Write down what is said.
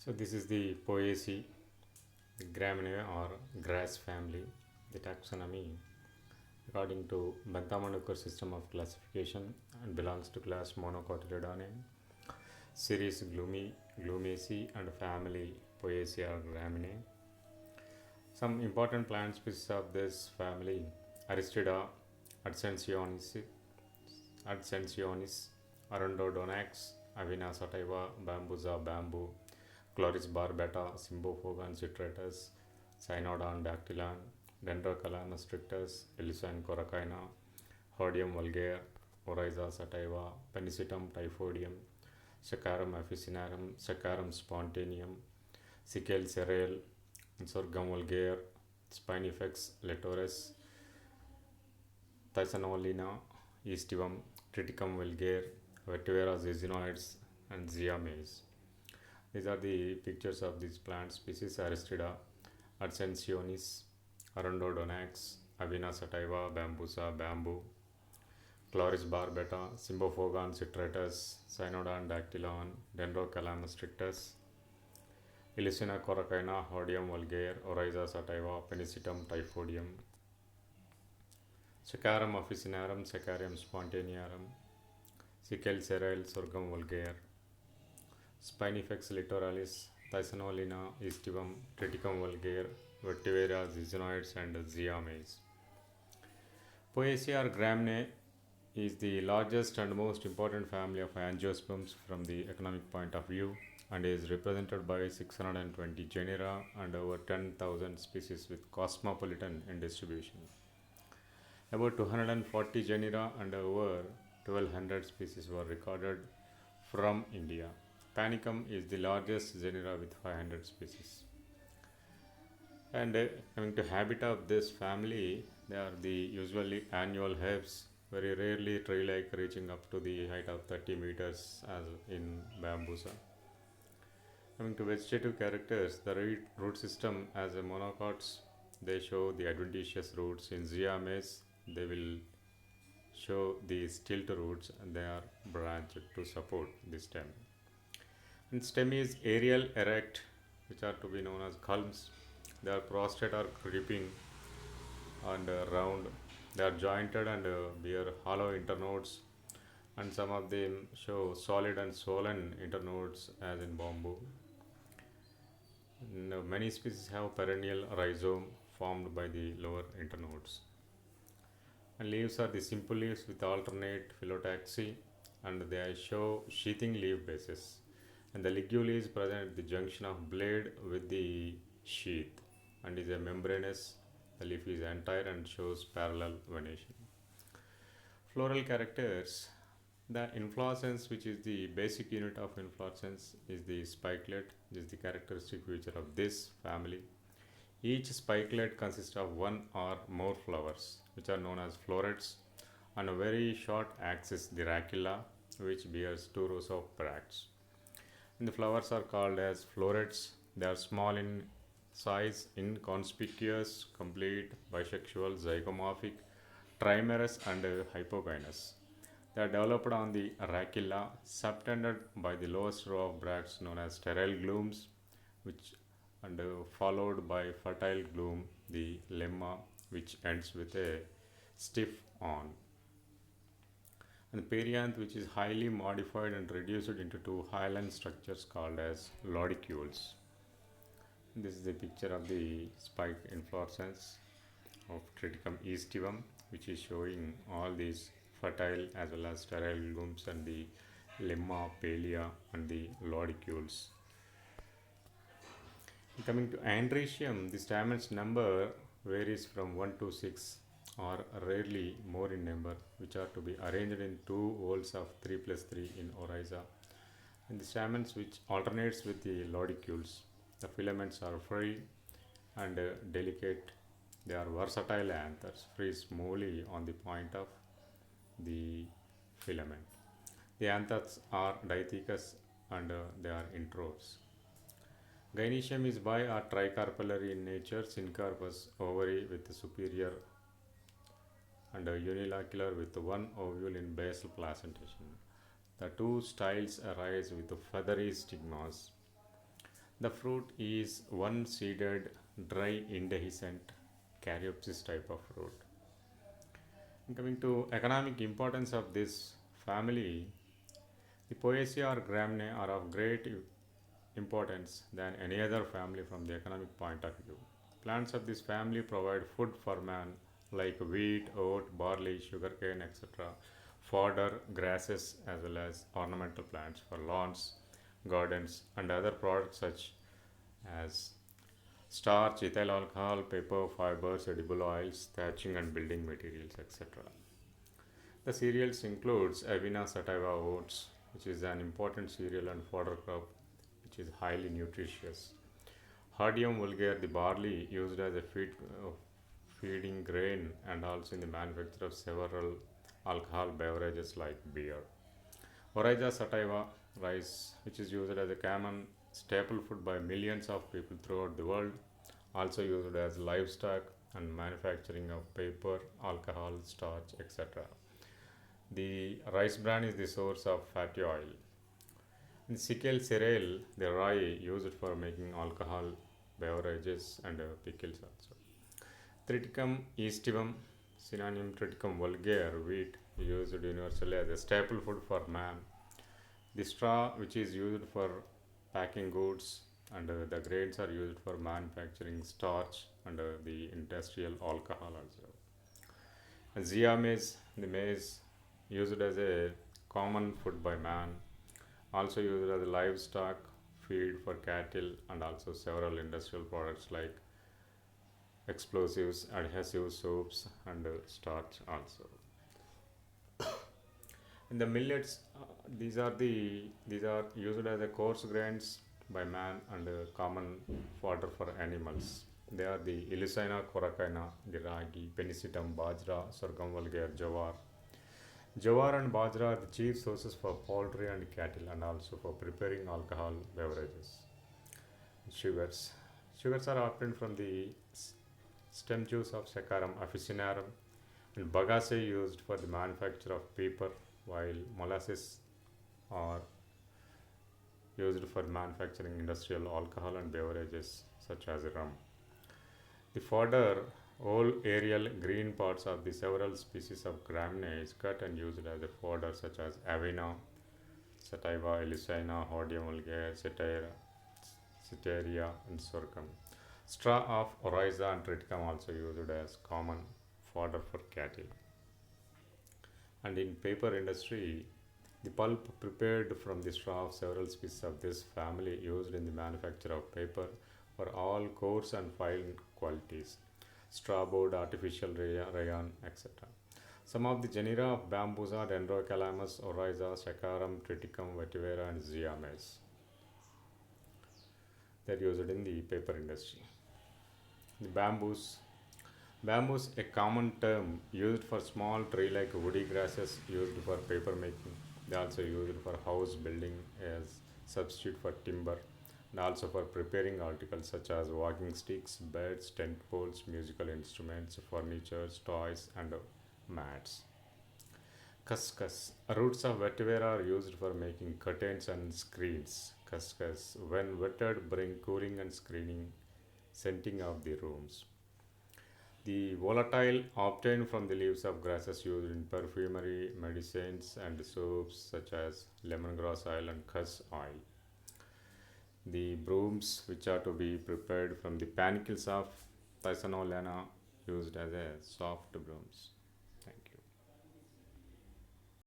So this is the Poaceae, the Gramineae or grass family. The taxonomy, according to Benthamanaker system of classification, and belongs to class Monocotyledonine, series Glumaceae, and family Poaceae or Gramineae. Some important plant species of this family: Aristida, Adsensionis, Arundodonax, Avena sativa, Bambusa bamboo, Chloris barbata, Symbophogan citratus, Cynodon dactylan, Dendrocalamus strictus, Elisane coracaina, Hordeum vulgare, Oryza sativa, Penicitum typhoideum, Saccharum officinarum, Saccharum spontaneum, Sickle cereal, Sorghum vulgare, Spinifex letores, Thyssanolina aestivum, Triticum vulgare, Vetiver zizinoides, and Zea mays. These are the pictures of these plant species: Aristida, Adsensionis, Arundodonax, Avena sativa, Bambusa bamboo, Chloris barbata, Symbophogan citratus, Cynodon dactylan, Dendrocalamus strictus, Elisina coracaina, Hordeum vulgare, Oryza sativa, Penicitum typhoideum, Saccharum officinarum, Saccharium spontanearum, Sickle cereal, Sorghum vulgare, Spinifex littoralis, Thyssanolina aestivum, Triticum vulgare, Vetiver zizinoides, and Zea mays. Poaceae or Gramineae is the largest and most important family of angiosperms from the economic point of view, and is represented by 620 genera and over 10,000 species with cosmopolitan in distribution. About 240 genera and over 1200 species were recorded from India. Panicum is the largest genera with 500 species. And coming to habitat of this family, they are the usually annual herbs, very rarely tree-like, reaching up to the height of 30 meters as in Bambusa. Coming to vegetative characters, the root system as a monocots, they show the adventitious roots. In Zea mays, they will show the stilt roots and they are branched to support the stem. And stem is aerial erect, which are to be known as culms. They are prostrate or creeping and round. They are jointed and bear hollow internodes, and some of them show solid and swollen internodes as in bamboo. Many species have perennial rhizome formed by the lower internodes. And leaves are the simple leaves with alternate phyllotaxy, and they show sheathing leaf bases. And the ligule is present at the junction of blade with the sheath and is a membranous. The leaf is entire and shows parallel venation. Floral characters. The inflorescence, which is the basic unit of inflorescence, is the spikelet. This is the characteristic feature of this family. Each spikelet consists of one or more flowers, which are known as florets, on a very short axis, the racilla, which bears two rows of bracts. And the flowers are called as florets. They are small in size, inconspicuous, complete, bisexual, zygomorphic, trimerous, and hypogynous. They are developed on the racilla, subtended by the lowest row of bracts known as sterile glumes, which and followed by fertile glume, the lemma, which ends with a stiff awn. And the perianth, which is highly modified and reduced into two hyaline structures called as lodicules. This is the picture of the spike inflorescence of Triticum aestivum, which is showing all these fertile as well as sterile glumes and the lemma, palea, and the lodicules. Coming to andrecium, the stamens number varies from 1 to 6 or rarely more in number, which are to be arranged in two whorls of 3 plus 3 in oryza. And the stamens which alternates with the lodicules. The filaments are free and delicate. They are versatile anthers, free smoothly on the point of the filament. The anthers are dithecous and they are introdes. Gynoecium is bi or tricarpellary in nature, syncarpous ovary with superior and unilocular with one ovule in basal placentation. The two styles arise with feathery stigmas. The fruit is one seeded, dry, indehiscent caryopsis type of fruit. And coming to economic importance of this family, the Poaceae or Gramineae are of great importance than any other family from the economic point of view. Plants of this family provide food for man like wheat, oat, barley, sugarcane, etc. Fodder, grasses, as well as ornamental plants for lawns, gardens, and other products such as starch, ethyl alcohol, paper, fibers, edible oils, thatching and building materials, etc. The cereals includes Avena sativa oats, which is an important cereal and fodder crop, which is highly nutritious. Hordeum vulgare, the barley used as a feeding grain and also in the manufacture of several alcohol beverages like beer. Oryza sativa rice, which is used as a common staple food by millions of people throughout the world, also used as livestock and manufacturing of paper, alcohol, starch, etc. The rice bran is the source of fatty oil. In sickle cereal, the rye used for making alcohol beverages and pickles also. Triticum aestivum, synonym Triticum vulgare, wheat used universally as a staple food for man. The straw, which is used for packing goods, and the grains are used for manufacturing starch and the industrial alcohol also. And zea maize, the maize used as a common food by man, also used as a livestock feed for cattle and also several industrial products like explosives, adhesive soaps, and starch also. In the millets, these are used as a coarse grains by man and common fodder for animals. They are the Ilisina coracina, the ragi, penicitum, bajra, sorghum vulgare, jowar. Jowar and bajra are the chief sources for poultry and cattle and also for preparing alcohol beverages. Sugars. Sugars are obtained from the stem juice of Saccharum officinarum and bagasse used for the manufacture of paper, while molasses are used for manufacturing industrial alcohol and beverages such as rum. The fodder, all aerial green parts of the several species of Gramineae is cut and used as a fodder such as Avena, Sativa, Elusina, Hordeum vulgare, Citeria, and Sorghum. Straw of Oryza and Triticum also used as common fodder for cattle. And in paper industry, the pulp prepared from the straw of several species of this family used in the manufacture of paper for all coarse and fine qualities, straw board, artificial rayon, etc. Some of the genera of bamboos are Dendrocalamus, Oryza, Saccharum, Triticum, Vetiver, and zea maize. They are used in the paper industry. The bamboos. Bamboos, a common term used for small tree-like woody grasses used for paper making. They also used for house building as substitute for timber and also for preparing articles such as walking sticks, beds, tent poles, musical instruments, furniture, toys, and mats. Cuscus. Roots of vetiver are used for making curtains and screens. Cuscus, when wetted, bring cooling and screening, scenting of the rooms. The volatile obtained from the leaves of grasses used in perfumery, medicines, and soaps such as lemongrass oil and cuss oil. The brooms, which are to be prepared from the panicles of Thyssanolana, used as a soft brooms.